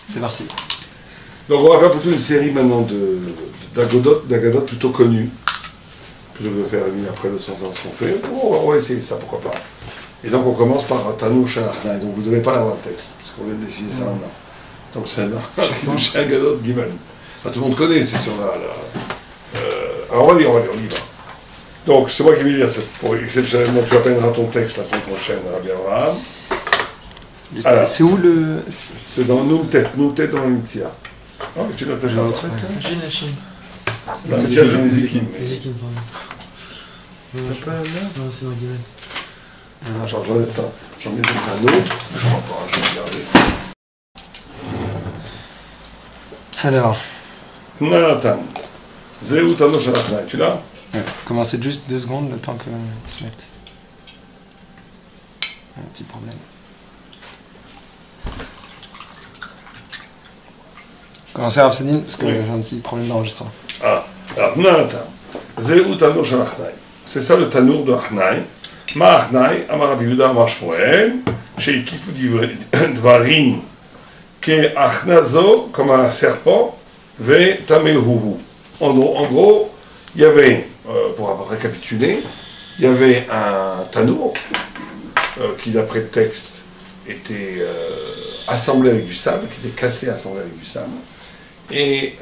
C'est parti. Donc on va faire plutôt une série maintenant d'Agadot plutôt connues. Plutôt que de faire une après le sens ce qu'on fait. On va essayer ça, pourquoi pas. Et donc on commence par Tanour Shalachnaï. Donc vous ne devez pas l'avoir le texte, parce qu'on vient de décider ça maintenant. Donc c'est un Shagadot Gimel. Enfin, tout le monde connaît, c'est sur la... Alors on va lire, on y va. Donc c'est moi qui vais lire, pour exceptionnellement tu appelleras ton texte la semaine prochaine, Rabbi Abraham. C'est où le... C'est dans Noutet dans l'Initia. Ah, mais tu l'as déjà noté. Génachim. L'Initia c'est Nézikim. Nézikim, pardon. T'as pas la merde? Non, c'est dans Gimel. J'en ai peut-être un autre, je crois pas, je vais regarder. Alors. Nathan. Zéou Tanour Shalachnaï, tu l'as? Ouais. Commencez juste 2 secondes, le temps qu'ils se mettent. Un petit problème. Commencez à Absedine, parce que oui. j'ai un petit problème d'enregistrement. Ah, alors Nathan. Zéou Tanour Shalachnaï. C'est ça le Tanour de Achnai. Ma Achnai, Amar Rabbi Yehuda, Amar Shmuel, Sheikifu Dvarim, Ke Achnazo, comme un serpent, Ve Tamehuhu. En gros, il y avait, pour récapituler, il y avait un Tanour, qui d'après le texte était assemblé avec du sable, qui était cassé assemblé avec du sable, et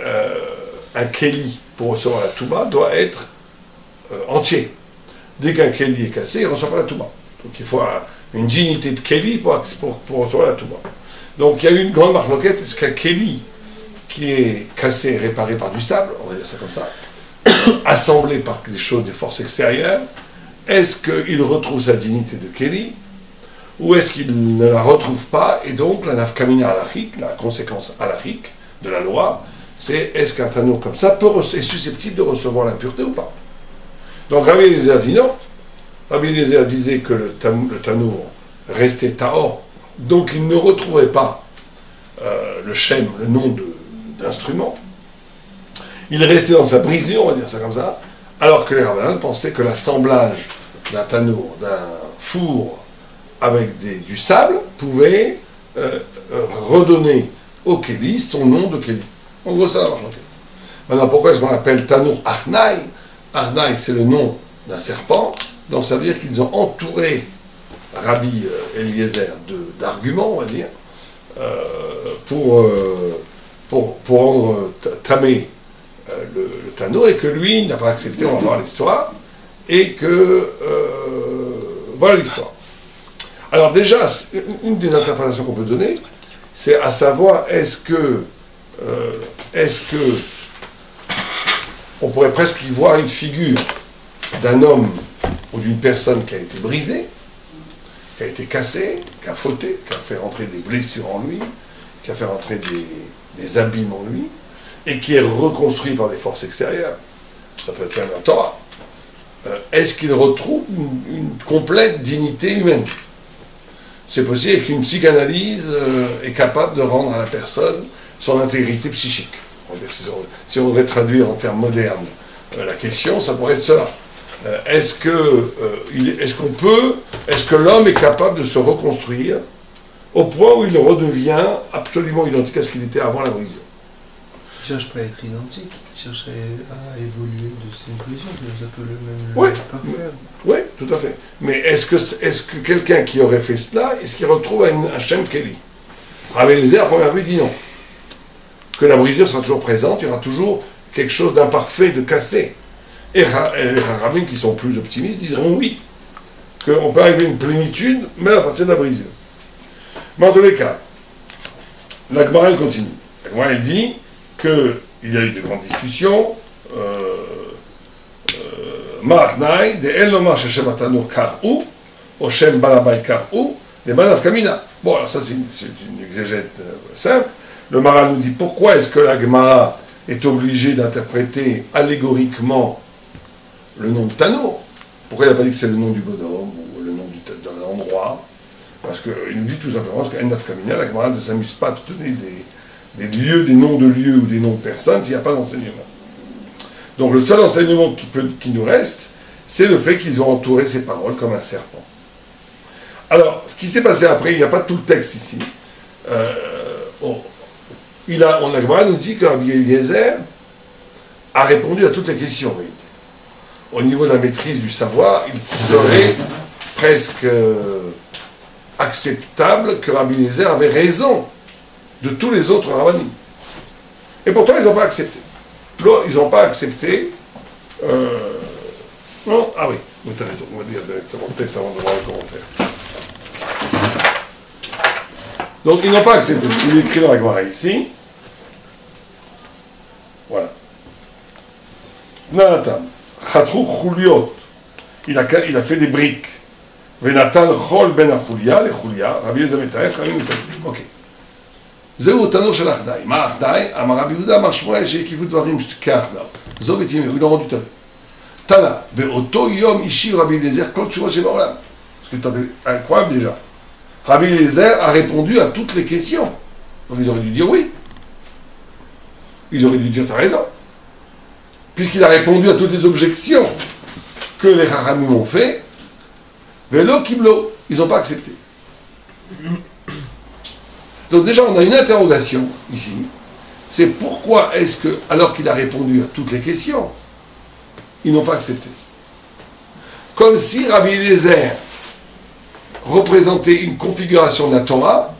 un Kéli, pour recevoir la Touba, doit être entier. Dès qu'un Kéli est cassé, il ne reçoit pas la Touba. Donc il faut une dignité de Kéli pour recevoir la Touba. Donc il y a eu une grande marloquette, est-ce qu'un Kéli qui est cassé, réparé par du sable, on va dire ça comme ça, assemblé par des choses, des forces extérieures, est-ce qu'il retrouve sa dignité de Kéli, ou est-ce qu'il ne la retrouve pas, et donc la nafkamina halachique, la conséquence halachique de la loi, c'est est-ce qu'un Tanour comme ça est susceptible de recevoir l'impureté ou pas. Donc Rabbi Eliezer dit non. Rabbi Eliezer disait que le Tanour restait Taor, donc il ne retrouvait pas le Shem, le nom d'instrument. Il restait dans sa brisure, on va dire ça comme ça, alors que les rabbins pensaient que l'assemblage d'un Tanour, d'un four avec du sable, pouvait redonner au Kéli son nom de Kéli. En gros, ça va marcher. Maintenant, pourquoi est-ce qu'on appelle Tanour Achnai? Achnai, c'est le nom d'un serpent, donc ça veut dire qu'ils ont entouré Rabbi Eliezer d'arguments, on va dire, pour rendre tamé le Tanour, et que lui n'a pas accepté, on va voir l'histoire, et que voilà l'histoire. Alors déjà, une des interprétations qu'on peut donner, c'est à savoir, est-ce que on pourrait presque y voir une figure d'un homme ou d'une personne qui a été brisée, qui a été cassée, qui a fauté, qui a fait rentrer des blessures en lui, qui a fait rentrer des abîmes en lui, et qui est reconstruit par des forces extérieures. Ça peut être même la Torah. Est-ce qu'il retrouve une complète dignité humaine? C'est possible qu'une psychanalyse est capable de rendre à la personne son intégrité psychique. Si on devait traduire en termes modernes la question, ça pourrait être cela. Est-ce que l'homme est capable de se reconstruire au point où il redevient absolument identique à ce qu'il était avant la brisure? Il ne cherche pas à être identique, il cherche à évoluer de ses conclusions, ça peut le Oui, parfaire. Oui, tout à fait. Mais est-ce que quelqu'un qui aurait fait cela, est-ce qu'il retrouve un Shem Kéli? Rabbi Eliezer, à première vue, dit non. Que la brisure sera toujours présente, il y aura toujours quelque chose d'imparfait, de cassé. Et les rabbins qui sont plus optimistes diront oui, qu'on peut arriver à une plénitude, même à partir de la brisure. Mais en tous les cas, la Gemara elle continue. La Gemara elle dit qu'il y a eu de grandes discussions. Ma'achnai, de El Lomar Sheshem Atanur Kar'u, Oshem Balabay Kar'u, des Manav Kamina. Bon, alors ça c'est une exégète simple. Le Maral nous dit pourquoi est-ce que la Gemara est obligée d'interpréter allégoriquement le nom de Tanour. Pourquoi il n'a pas dit que c'est le nom du bonhomme ou le nom de l'endroit? Parce qu'il nous dit tout simplement parce qu'en Nafkamina, la Gemara ne s'amuse pas à te donner des lieux, des noms de lieux ou des noms de personnes s'il n'y a pas d'enseignement. Donc le seul enseignement qui nous reste, c'est le fait qu'ils ont entouré ces paroles comme un serpent. Alors, ce qui s'est passé après, il n'y a pas tout le texte ici. on la Gemara nous dit que Rabbi Eliezer a répondu à toutes les questions. Oui. Au niveau de la maîtrise du savoir, il serait presque acceptable que Rabbi Eliezer avait raison de tous les autres rabbinim. Et pourtant, ils n'ont pas accepté. Ils n'ont pas accepté. Non, ah oui, tu as raison, on va lire directement le texte avant de voir le commentaire. Donc, ils n'ont pas accepté. Il est écrit dans la Gemara ici. Voilà. Natan, Chatrou Chuliot. Il a fait des briques. Venatan Chol ben Achulia, les Chulia, Rabbi Eliezer Metaech, Rabbi Eliezer. Ok. זהו תנור של אחדאי. מה אחדאי? אמר רבי יהודה אמר שמואל שהקיפו דברים כאחדאי. זו בתימי, הוא לא rendu tout à l'heure. תנא, באותו יום השיב רבי אליעזר כל תשובות שבעולם. Ce qui est incroyable déjà. Rabbi Eliezer a répondu à toutes les questions. Donc ils auraient dû dire oui. Ils auraient dû dire t'as raison. Puisqu'il a répondu à toutes les objections que les Chachamim ont fait, Velo Kiblo, ils n'ont pas accepté. Donc déjà, on a une interrogation ici. C'est pourquoi est-ce que, alors qu'il a répondu à toutes les questions, ils n'ont pas accepté. Comme si Rabbi Eliezer représentait une configuration de la Torah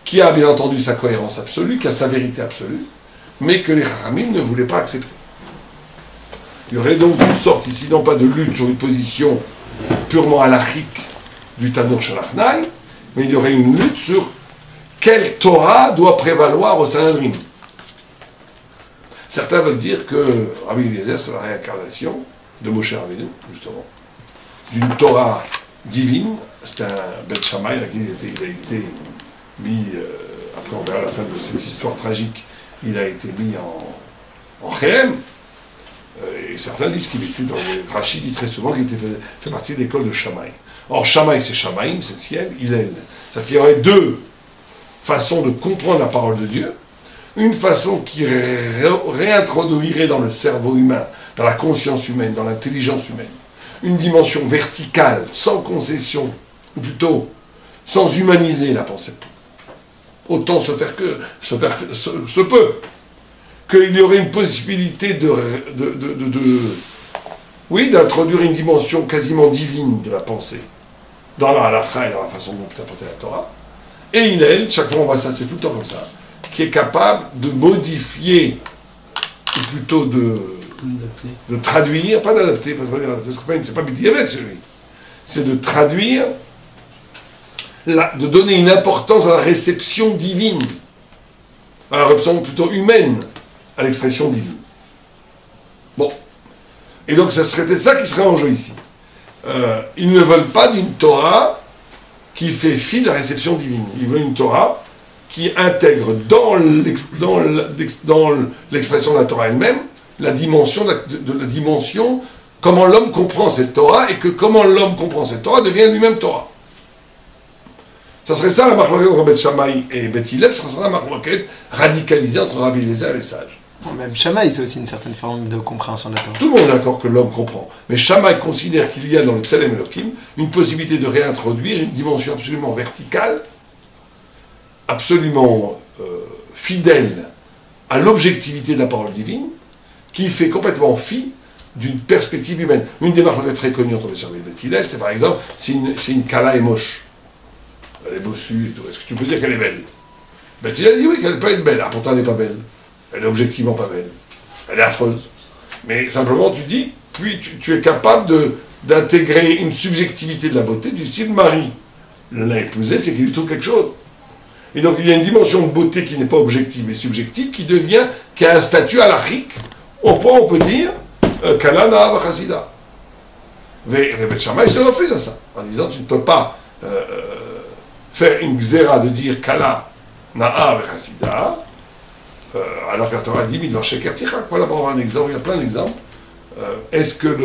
qui a bien entendu sa cohérence absolue, qui a sa vérité absolue, mais que les Chachamim ne voulaient pas accepter. Il y aurait donc une sorte ici, non pas de lutte sur une position purement halachique du Tanur Shalachnai, mais il y aurait une lutte sur quelle Torah doit prévaloir au Sanhedrin. Certains veulent dire que Rabbi Eliezer, c'est la réincarnation de Moshe Rabbeinu, justement, d'une Torah divine. C'est un Beth Shammai, il a été mis, après on verra la fin de cette histoire tragique, il a été mis en Chem. Et certains disent qu'il était dans les Rashi dit très souvent qu'il fait partie de l'école de Shammai. Or, Shammai, c'est Shamaim, c'est le ciel, Hillel. C'est-à-dire qu'il y aurait deux façon de comprendre la parole de Dieu, une façon qui réintroduirait dans le cerveau humain, dans la conscience humaine, dans l'intelligence humaine, une dimension verticale, sans concession, ou plutôt sans humaniser la pensée. Autant se peut, qu'il y aurait une possibilité d'introduire une dimension quasiment divine de la pensée, dans la halakha et dans la façon dont interpréter la Torah. Et Hillel, chaque fois on voit ça, c'est tout le temps comme ça, qui est capable de modifier, ou plutôt de traduire, pas d'adapter, c'est pas Bidyavet chez lui, c'est de traduire, de donner une importance à la réception divine, à la réception plutôt humaine, à l'expression divine. Bon. Et donc ça serait peut-être ça qui serait en jeu ici. Ils ne veulent pas d'une Torah qui fait fi de la réception divine. Ils veulent une Torah qui intègre dans l'expression de la Torah elle-même la dimension de la dimension, comment l'homme comprend cette Torah, et que comment l'homme comprend cette Torah devient lui-même Torah. Ça serait ça la marloquette entre Beth Shammai et Beth Hillel, ça serait la marloquette radicalisée entre Rabbi Eliezer et les sages. Même Shammai, c'est aussi une certaine forme de compréhension de la Torah. Tout le monde est d'accord que l'homme comprend. Mais Shammai considère qu'il y a dans le Tselem Elohim une possibilité de réintroduire une dimension absolument verticale, absolument fidèle à l'objectivité de la parole divine, qui fait complètement fi d'une perspective humaine. Une des marques très connues entre les Shammai et Beth Hillel, c'est par exemple, c'est une Kala et moche. Elle est bossue et tout. Est-ce que tu peux dire qu'elle est belle? Beth Hillel dit oui, qu'elle peut être belle. Ah, pourtant elle n'est pas belle. Elle est objectivement pas belle. Elle est affreuse. Mais simplement, tu dis, puis tu es capable d'intégrer une subjectivité de la beauté du style Marie. L'a épousé, c'est qu'il lui trouve quelque chose. Et donc, il y a une dimension de beauté qui n'est pas objective, mais subjective, qui a un statut halachique, au point où on peut dire, Kala Na'a B'Chassida. Mais Beth Shammai se refuse à ça, en disant, tu ne peux pas faire une xéra de dire Kala Na'a B'Chassida, alors que la Torah dit Midvar Sheker Tichak. Voilà pour avoir un exemple, il y a plein d'exemples. Est-ce que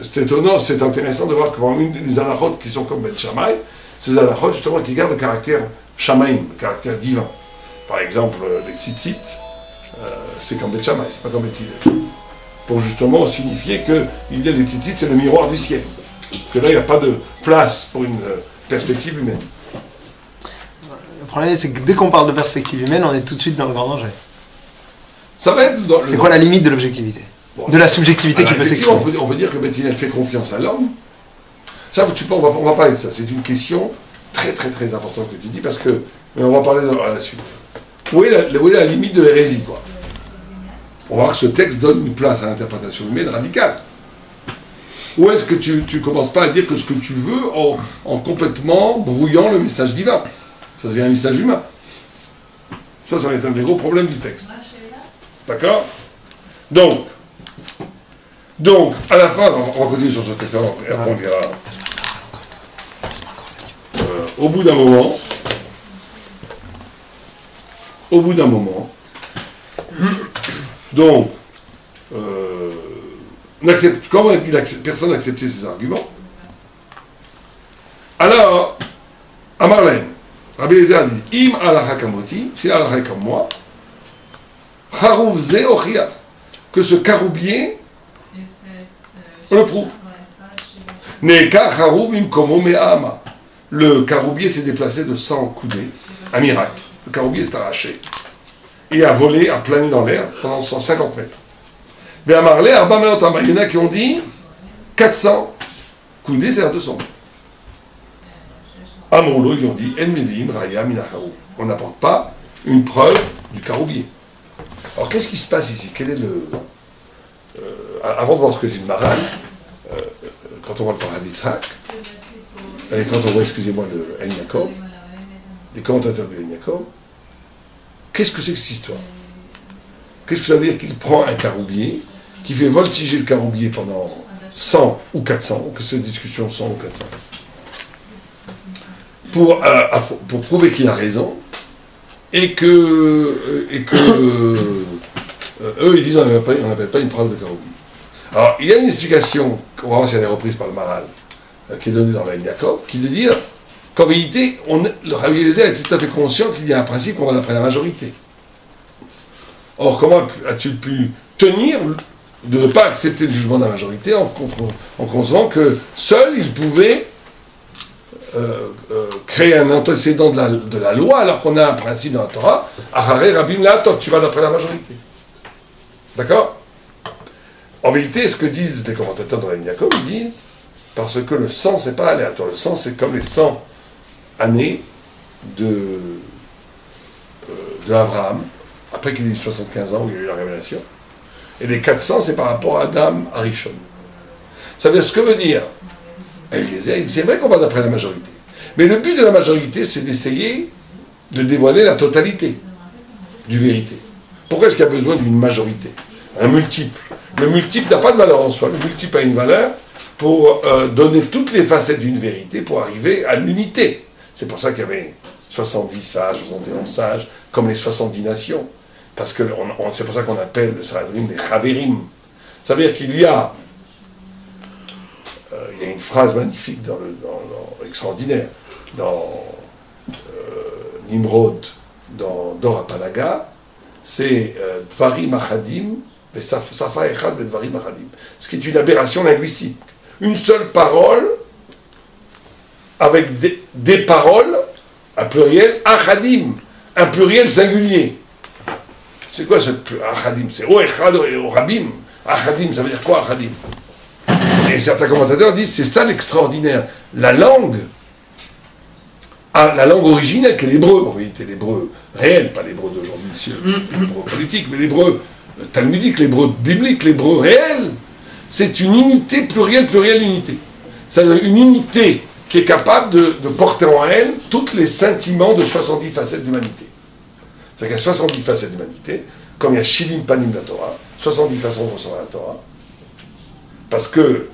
c'est étonnant, c'est intéressant de voir comment les halachot qui sont comme Beth Shammai, ces halachot justement qui gardent le caractère shamaim, le caractère divin. Par exemple, les tzitzit, c'est comme Beth Shammai, c'est pas comme Beth Hillel. Pour justement signifier que il y a les tzitzit, c'est le miroir du ciel. Que là, il n'y a pas de place pour une perspective humaine. problème, c'est que dès qu'on parle de perspective humaine, on est tout de suite dans le grand danger. Ça va être dans C'est quoi la limite de l'objectivité? Bon, de la subjectivité alors, qui peut effectivement, s'exprimer? on peut dire que Bettinel fait confiance à l'homme. Ça, on va parler de ça. C'est une question très très très importante que tu dis, parce que... Mais on va parler à la suite. Où est la limite de l'hérésie, quoi? On va voir que ce texte donne une place à l'interprétation humaine radicale. Ou est-ce que tu commences pas à dire que ce que tu veux en complètement brouillant le message divin? Ça devient un message humain. Ça va être un des gros problèmes du texte. D'accord? Donc, à la fin, on va continuer sur ce texte, et après on verra. Au bout d'un moment, donc, comment personne n'a accepté ces arguments. Alors, à Marlène, Rabbi Eliezer dit, Im alacha kamoti, si l'alacha est comme moi, Harouv ze ochia, que ce caroubier, on le prouve. Neka harouv im komo me'ama. Le caroubier s'est déplacé de 100 coudées, un miracle. Le caroubier s'est arraché et a volé, a plané dans l'air pendant 150 mètres. Mais à Marley, Arba Meotama, il y en a qui ont dit 400 coudées, c'est-à-dire 200 mètres. À Morlo, ils ont dit En Mevim, Raya, Minacharouf. On n'apporte pas une preuve du caroubier. Alors qu'est-ce qui se passe ici? Quel est le. Avant de voir ce que dit le Maral, quand on voit le paradis de Tzrak, et quand on voit, excusez-moi, le En Yaakov, les commentateurs de En Yaakov, qu'est-ce que c'est que cette histoire? Qu'est-ce que ça veut dire qu'il prend un caroubier, qui fait voltiger le caroubier pendant 100 ou 400, que c'est une discussion 100 ou 400, pour prouver qu'il a raison, et que eux, ils disent on n'appelle pas une preuve de caroubier. Alors, il y a une explication, on va voir si elle est reprise par le Maral, qui est donnée dans la Yaakov, qui veut dire qu'en réalité, le Rabbi Eliezer est tout à fait conscient qu'il y a un principe qu'on va d'après la majorité. Or, comment a-t-il pu tenir de ne pas accepter le jugement de la majorité en concevant que seul il pouvait créer un antécédent de la loi alors qu'on a un principe dans la Torah, Ahare Rabim La'atot, tu vas d'après la majorité. D'accord? En vérité, ce que disent les commentateurs dans la Yaakov, ils disent parce que le sang, c'est pas aléatoire. Le sang, c'est comme les 100 années de Abraham, après qu'il ait eu 75 ans, où il y a eu la révélation. Et les 400, c'est par rapport à Adam Arishon. Ça veut dire ce que veut dire Eliezer, c'est vrai qu'on va d'après la majorité. Mais le but de la majorité, c'est d'essayer de dévoiler la totalité du vérité. Pourquoi est-ce qu'il y a besoin d'une majorité? Un multiple. Le multiple n'a pas de valeur en soi. Le multiple a une valeur pour donner toutes les facettes d'une vérité pour arriver à l'unité. C'est pour ça qu'il y avait 70 sages, 71 sages, comme les 70 nations. Parce que c'est pour ça qu'on appelle le Sanhedrin des Chaverim. Ça veut dire qu'il y a une phrase magnifique extraordinaire dans Nimrod, dans Dor HaPalaga, c'est Dvarim Achadim, Safa Echad Dvarim Achadim. Ce qui est une aberration linguistique. Une seule parole avec des paroles, un pluriel, Achadim, un pluriel singulier. C'est quoi ce Achadim? C'est O Echad O Rabim. Achadim, ça veut dire quoi Achadim? Et certains commentateurs disent c'est ça l'extraordinaire. La langue originelle, qui est l'hébreu, en réalité, l'hébreu réel, pas l'hébreu d'aujourd'hui, l'hébreu politique, mais l'hébreu talmudique, l'hébreu biblique, l'hébreu réel, c'est une unité plurielle, unité. C'est une unité qui est capable de porter en elle tous les sentiments de 70 facettes de l'humanité. C'est-à-dire qu'il y a 70 facettes de l'humanité, comme il y a Shivim Panim de la Torah, 70 façons de recevoir la Torah, parce que,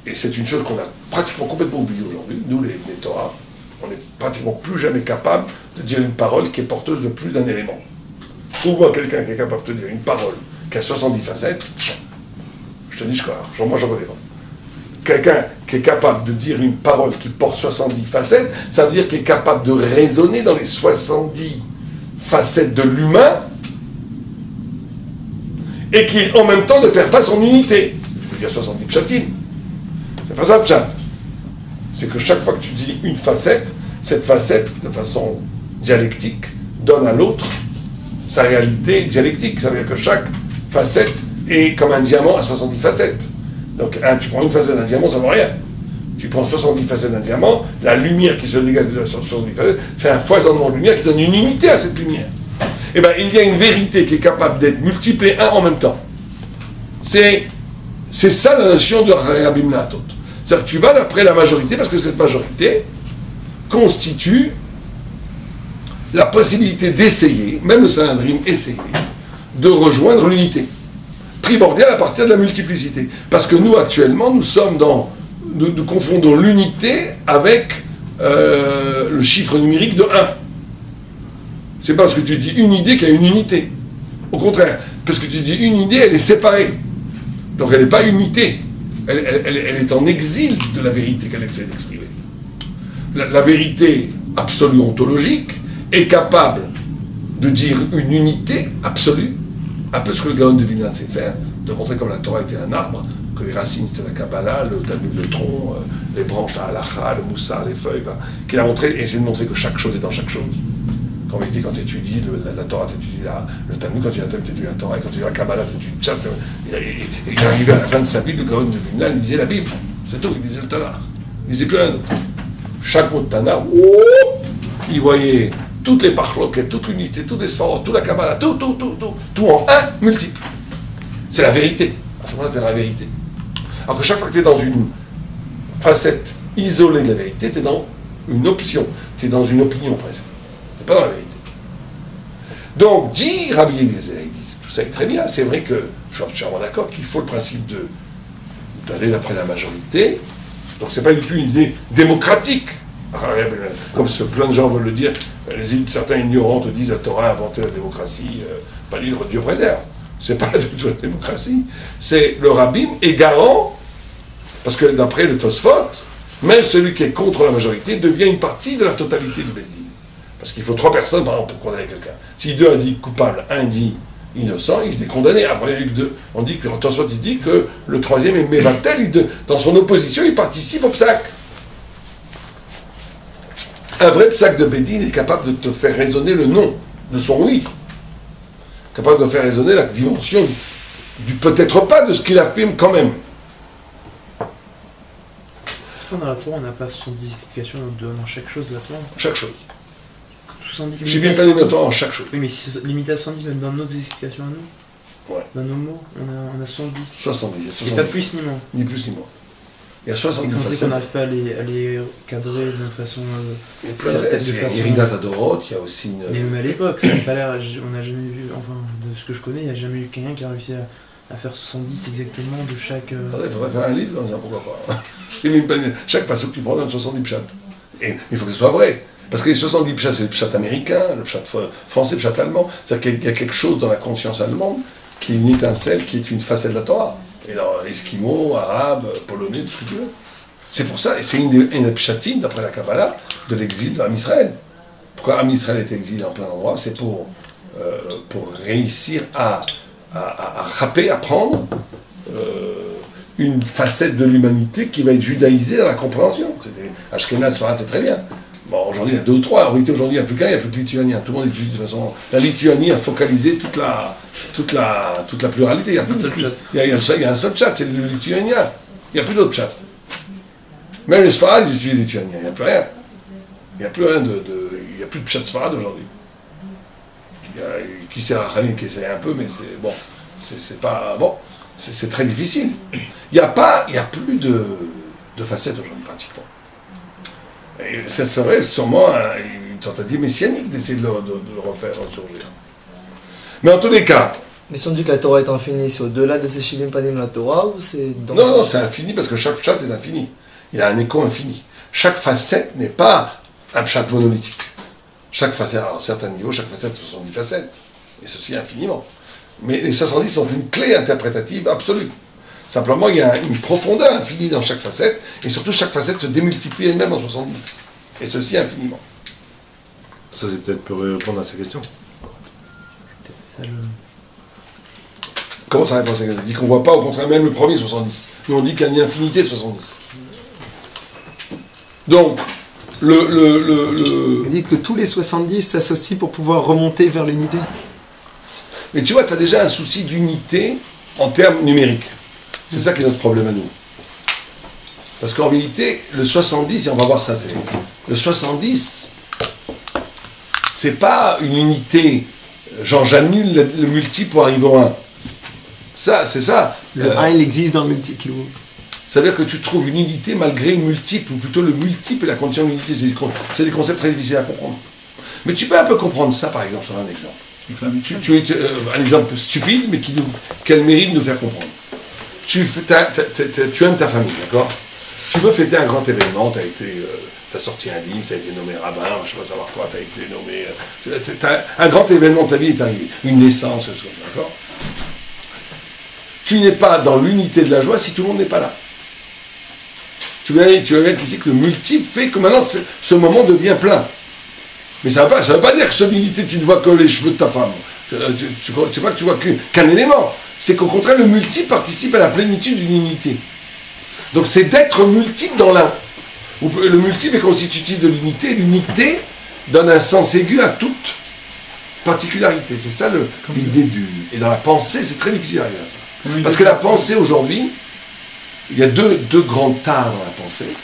et c'est une chose qu'on a pratiquement complètement oubliée aujourd'hui, nous les Torah, on n'est pratiquement plus jamais capable de dire une parole qui est porteuse de plus d'un élément. Trouve-moi quelqu'un qui est capable de dire une parole qui a 70 facettes, je te dis, moi j'en connais pas. Quelqu'un qui est capable de dire une parole qui porte 70 facettes, ça veut dire qu'il est capable de raisonner dans les 70 facettes de l'humain et qui en même temps ne perd pas son unité. Je peux dire 70 pshatim. C'est pas ça le pshat. C'est que chaque fois que tu dis une facette, cette facette, de façon dialectique donne à l'autre sa réalité dialectique. Ça veut dire que chaque facette est comme un diamant à 70 facettes. Donc tu prends une facette d'un diamant, ça ne vaut rien. Tu prends 70 facettes d'un diamant, la lumière qui se dégage de 70 facettes fait un foisonnement de lumière qui donne une unité à cette lumière. Eh bien, il y a une vérité qui est capable d'être multipliée un en même temps. C'est ça la notion de Rabim Natot. C'est-à-dire que tu vas d'après la majorité, parce que cette majorité constitue la possibilité d'essayer, même le Sanhedrin essayer, de rejoindre l'unité. Primordiale à partir de la multiplicité. Parce que nous, actuellement, nous confondons l'unité avec le chiffre numérique de 1. C'est pas parce que tu dis une idée qu'il y a une unité. Au contraire, parce que tu dis une idée, elle est séparée. Donc elle n'est pas unité. Elle est en exil de la vérité qu'elle essaie d'exprimer. La vérité absolue ontologique est capable de dire une unité absolue, un peu ce que le Gaon de Vilna sait faire, de montrer comme la Torah était un arbre, que les racines c'était la Kabbalah, le Talmud le tronc, les branches la Halacha, le Moussar, les feuilles, qu'il a montré, et essayer de montrer que chaque chose est dans chaque chose. Quand il dit, quand tu étudies la Torah, tu étudies le Talmud, quand tu étudies la Torah, et quand tu étudies la Kabbalah, tu étudies le Tchad. Il est arrivé à la fin de sa vie, le Gaon de Vilna, il lisait la Bible, c'est tout, il lisait le Tanakh. Il lisait plus rien d'autre. Chaque mot de Tanakh, il voyait toutes les parloquettes, toute l'unité, toutes les sphères, toute la Kabbalah, tout en un multiple. C'est la vérité. À ce moment-là, tu es dans la vérité. Alors que chaque fois que tu es dans une facette isolée de la vérité, tu es dans une option, tu es dans une opinion presque. Tu n'es pas dans la vérité. Donc, dit Rabbi Eliezer, tout ça est très bien. C'est vrai que je suis absolument d'accord qu'il faut le principe d'aller d'après la majorité. Donc, ce n'est pas du tout une idée démocratique. Comme plein de gens veulent le dire, certains ignorants te disent la Torah a inventé la démocratie, pas libre, Dieu préserve. C'est pas du tout la démocratie. C'est le rabbin est garant, parce que d'après le Tosfot, même celui qui est contre la majorité devient une partie de la totalité du Beddin. Parce qu'il faut 3 personnes, par exemple, pour condamner quelqu'un. Si 2 ont dit coupable, 1 dit innocent, il est condamné. Après, il y a eu que 2. On dit que le Tosfot il dit que le 3e est Mévatel, dans son opposition, il participe au psaque. Un vrai psaque de Beddin est capable de te faire résonner le non de son oui. Capable de faire résonner la dimension du peut-être pas de ce qu'il affirme quand même. Dans la Torah, on n'a pas 70 explications dans chaque chose de la Torah. Chaque chose. 70 Je viens pas de mettre en chaque chose. Oui, mais si c'est limité à 70, même dans nos explications à nous, dans nos mots, on a 70. 70. Et pas plus ni moins. Ni plus ni moins. Il y a 70 et quand c'est qu'on n'arrive pas à les cadrer d'une façon certaine, il y a Iridat Adorot, il y a aussi une... Mais même à l'époque, ça n'a pas l'air... On n'a jamais vu, enfin, de ce que je connais, il n'y a jamais eu quelqu'un qui a réussi à faire 70 exactement de chaque... Il faudrait faire un livre dans ça, pourquoi pas. Chaque passage que tu prends donne 70 pshat. Et il faut que ce soit vrai. Parce que les 70 pshat, c'est le pshat américain, le pshat français, le pshat allemand. C'est-à-dire qu'il y a quelque chose dans la conscience allemande qui est une étincelle, qui est une facette de la Torah. Et alors, esquimaux, arabes, polonais, tout ce que tu veux. C'est pour ça, et c'est une des pshatines, d'après la Kabbalah, de l'exil d'Am Israël. Pourquoi Am Israël est exilé en plein endroit? C'est pour réussir à râper, à prendre une facette de l'humanité qui va être judaïsée dans la compréhension. Ashkenaz, Sfarad, c'est très bien. Bon, aujourd'hui, il y a 2 ou 3. En réalité, aujourd'hui, il n'y a plus qu'un, il n'y a plus de lituanien. Tout le monde étudie de toute façon. La Lituanie a focalisé toute la pluralité. Il y a plus de chat. Il y a un seul chat, c'est le lituanien. Il n'y a plus d'autres chats. Même les Sfarad, ils étudient le lituanien. Il n'y a plus rien. Il n'y a plus rien il n'y a plus de chat Sfarad aujourd'hui. Il y a qui sert à Khalil, qui essaie un peu, mais c'est bon. C'est pas bon. C'est très difficile. Il n'y a plus de facettes aujourd'hui, pratiquement. Et ça serait sûrement une tentative messianique d'essayer de le refaire ressurgir. Mais en tous les cas... Mais si on dit que la Torah est infinie, c'est au-delà de ces Shivim Panim la Torah ou c'est dans... Non, c'est infini parce que chaque pshat est infini. Il a un écho infini. Chaque facette n'est pas un pshat monolithique. Chaque facette, à un certain niveau, chaque facette, 70 facettes. Et ceci infiniment. Mais les 70 sont une clé interprétative absolue. Simplement, il y a une profondeur infinie dans chaque facette, et surtout, chaque facette se démultiplie elle-même en 70. Et ceci infiniment. Ça, c'est peut-être pour répondre à sa question. Comment ça répond à sa question? Il dit qu'on ne voit pas, au contraire, même le premier 70. Nous, on dit qu'il y a une infinité de 70. Donc, Vous dites que tous les 70 s'associent pour pouvoir remonter vers l'unité. Mais tu vois, tu as déjà un souci d'unité en termes numériques. C'est ça qui est notre problème à nous. Parce qu'en réalité, le 70, et on va voir ça, le 70, c'est pas une unité, genre j'annule le multiple pour arriver au 1. Ça, c'est ça. Le 1, il existe dans le multiple. Ça veut dire que tu trouves une unité malgré une multiple, ou plutôt le multiple et la condition d'unité. C'est des concepts très difficiles à comprendre. Mais tu peux un peu comprendre ça, par exemple, sur un exemple. Tu es un exemple stupide, mais qui a le mérite de nous faire comprendre. Tu aimes ta famille, d'accord? Tu veux fêter un grand événement, tu as sorti un livre, tu as été nommé rabbin, je ne sais pas savoir quoi, tu as été nommé... un grand événement de ta vie est arrivé, une naissance, d'accord? Tu n'es pas dans l'unité de la joie si tout le monde n'est pas là. Tu vois bien qu'ici que le multiple fait que maintenant ce moment devient plein. Mais ça ne veut pas dire que sur l'unité tu ne vois que les cheveux de ta femme. Tu vois que tu vois qu'un élément. C'est qu'au contraire le multiple participe à la plénitude d'une unité. Donc c'est d'être multiple dans l'un. Le multiple est constitutif de l'unité, et l'unité donne un sens aigu à toute particularité. C'est ça l'idée du... Et dans la pensée, c'est très difficile d'arriver à ça. Parce que la pensée aujourd'hui, il y a deux grandes tares dans la pensée.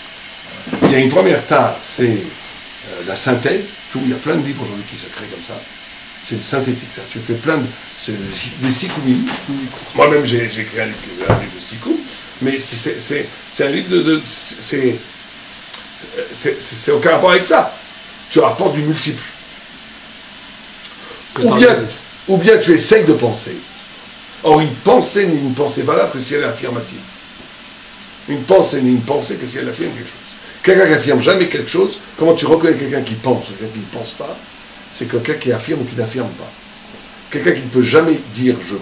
Il y a une première tare, c'est la synthèse. Il y a plein de livres aujourd'hui qui se créent comme ça. C'est synthétique ça. Tu fais plein de... C'est des sikoumis. Moi-même j'ai écrit un livre de sikoum. Mais c'est un livre c'est aucun rapport avec ça. Tu rapportes du multiple. Ou bien tu essayes de penser. Or, une pensée n'est une pensée valable que si elle est affirmative. Une pensée n'est une pensée que si elle affirme quelque chose. Quelqu'un qui affirme jamais quelque chose, comment tu reconnais quelqu'un qui pense ou quelqu'un qui ne pense pas? C'est quelqu'un qui affirme ou qui n'affirme pas. Quelqu'un qui ne peut jamais dire je.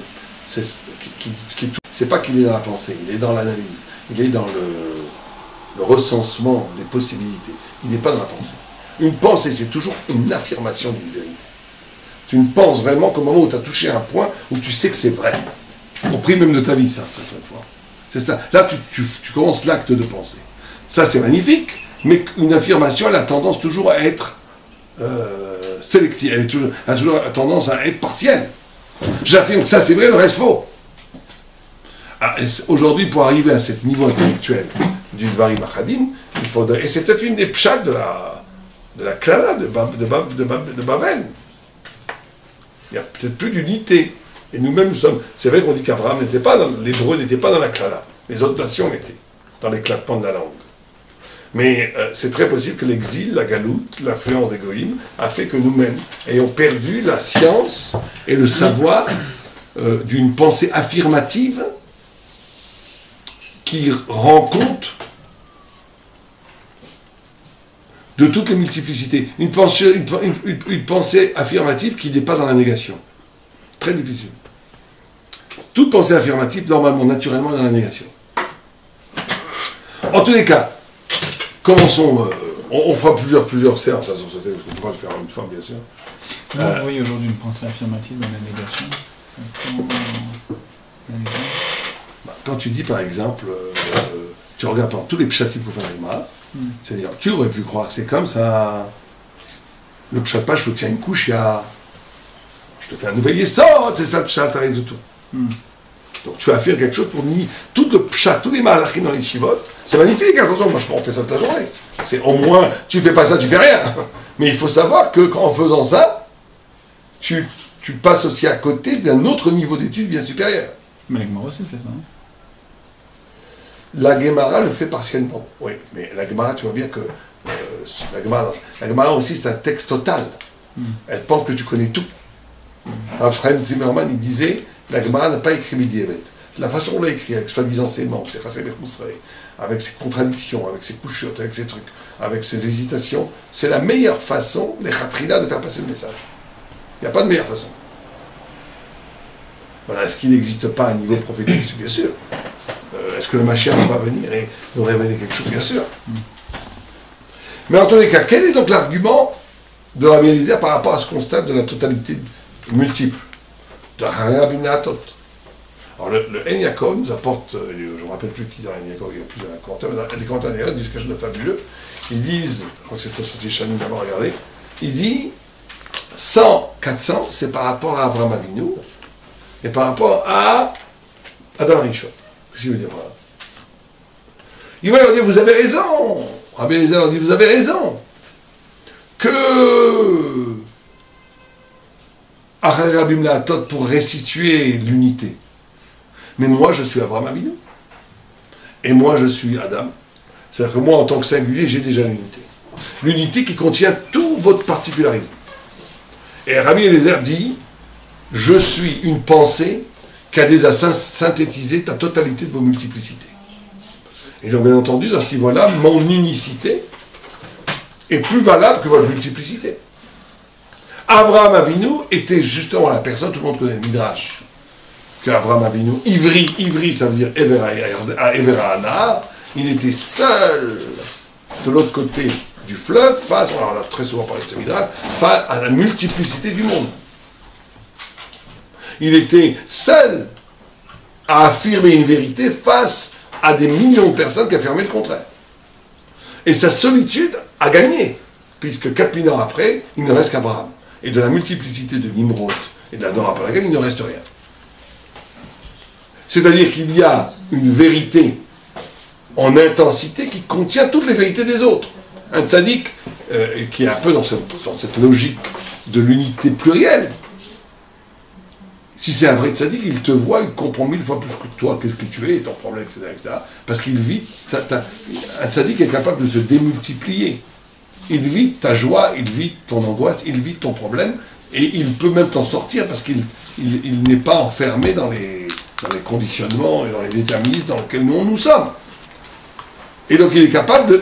C'est pas qu'il est dans la pensée, il est dans l'analyse, il est dans le recensement des possibilités. Il n'est pas dans la pensée. Une pensée, c'est toujours une affirmation d'une vérité. Tu ne penses vraiment qu'au moment où tu as touché un point où tu sais que c'est vrai. Au prix même de ta vie, ça, certaines fois. C'est ça. Là, tu commences l'acte de penser. Ça, c'est magnifique, mais une affirmation, elle a tendance toujours à être sélective. Elle a toujours tendance à être partielle. J'affirme que ça, c'est vrai, le reste faux. Aujourd'hui, pour arriver à ce niveau intellectuel du Dvarim Achadim, il faudrait... Et c'est peut-être une des pshats de la klala de Babel. Il n'y a peut-être plus d'unité. Et nous-mêmes, c'est vrai qu'on dit qu'Abraham n'était pas dans... L'hébreu n'était pas dans la klala. Les autres nations l'étaient, dans l'éclatement de la langue. Mais c'est très possible que l'exil, la galoute, l'influence des goïms, a fait que nous-mêmes ayons perdu la science et le savoir d'une pensée affirmative qui rend compte de toutes les multiplicités. Une pensée affirmative qui n'est pas dans la négation. Très difficile. Toute pensée affirmative, normalement, naturellement, est dans la négation. En tous les cas, commençons. On fera plusieurs séances sur ce thème, parce qu'on ne peut pas le faire en une fois, bien sûr. Vous voyez aujourd'hui une pensée affirmative dans la négation. Quand tu dis, par exemple, tu regardes tous les pshatim pour faire l'Agmara, c'est-à-dire, tu aurais pu croire que c'est comme ça. Le pshat pas, je te tiens une couche, je te fais un nouvel yesod, c'est ça le pshat, t'arrives de tout. Donc tu affirmes quelque chose pour nier tout le pshat, tous les malachim dans les shivot. C'est magnifique, attention, moi on fait ça toute la journée. C'est au moins, tu fais pas ça, tu fais rien. Mais il faut savoir que en faisant ça, tu passes aussi à côté d'un autre niveau d'étude bien supérieur. Mais la Gemara aussi fait ça, hein. La Gemara le fait partiellement, oui, mais la Gemara, tu vois bien que la Gemara aussi c'est un texte total. Elle pense que tu connais tout. Franz Zimmermann, il disait, la Gemara n'a pas écrit Midievet. La façon dont elle a écrit, avec soi-disant ses membres, ses Chassaber Mousseré, avec ses contradictions, avec ses couchottes, avec ses trucs, avec ses hésitations, c'est la meilleure façon, les Khatrila, de faire passer le message. Il n'y a pas de meilleure façon. Voilà, est-ce qu'il n'existe pas un niveau prophétique? Bien sûr. Est-ce que le Mashiach va venir et nous révéler quelque chose? Bien sûr. Mais en tous les cas, quel est donc l'argument de Rabbi Eliezer par rapport à ce constat de la totalité multiple de Harab ibn Atot? Alors le En Yaakov nous apporte, je ne me rappelle plus qui dans En Yaakov, il y a plusieurs commentaires, mais les commentaires En disent quelque chose de fabuleux. Ils disent, je crois que c'est Tosfot Chanou d'abord, regardez, il dit 100, 400, c'est par rapport à Abraham Avinu et par rapport à Adam Rishon. Qu'est-ce qu'il veut dire par là? Il va leur dire, vous avez raison. Rabbi Eliezer leur dit, vous avez raison. Que Rabim Laatot pour restituer l'unité. Mais moi, je suis Abraham Avinu. Et moi, je suis Adam. C'est-à-dire que moi, en tant que singulier, j'ai déjà l'unité. L'unité qui contient tout votre particularisme. Et Rabbi Eliezer dit, je suis une pensée qui a déjà synthétisé ta totalité de vos multiplicités. Et donc, bien entendu, dans ce niveau-là, mon unicité est plus valable que votre multiplicité. Abraham Avinu était justement la personne, tout le monde connaît le Midrash, que Abraham Avinu, Ivri, ça veut dire Evera Anar, il était seul de l'autre côté du fleuve, face, alors on a très souvent parlé de ce Midrash, face à la multiplicité du monde. Il était seul à affirmer une vérité face à des millions de personnes qui affirmaient le contraire. Et sa solitude a gagné, puisque 4000 ans après, il ne reste qu'Abraham. Et de la multiplicité de Nimrod et de la Dora Palaga, il ne reste rien. C'est-à-dire qu'il y a une vérité en intensité qui contient toutes les vérités des autres. Un tzaddik qui est un peu dans cette logique de l'unité plurielle. Si c'est un vrai tzaddik, il te voit, il comprend 1000 fois plus que toi, qu'est-ce que tu es, ton problème, etc. etc. Parce qu'il vit, un tzaddik est capable de se démultiplier. Il vit ta joie, il vit ton angoisse, il vit ton problème, et il peut même t'en sortir parce qu'il n'est pas enfermé dans les conditionnements et dans les déterminismes dans lesquels nous sommes. Et donc il est capable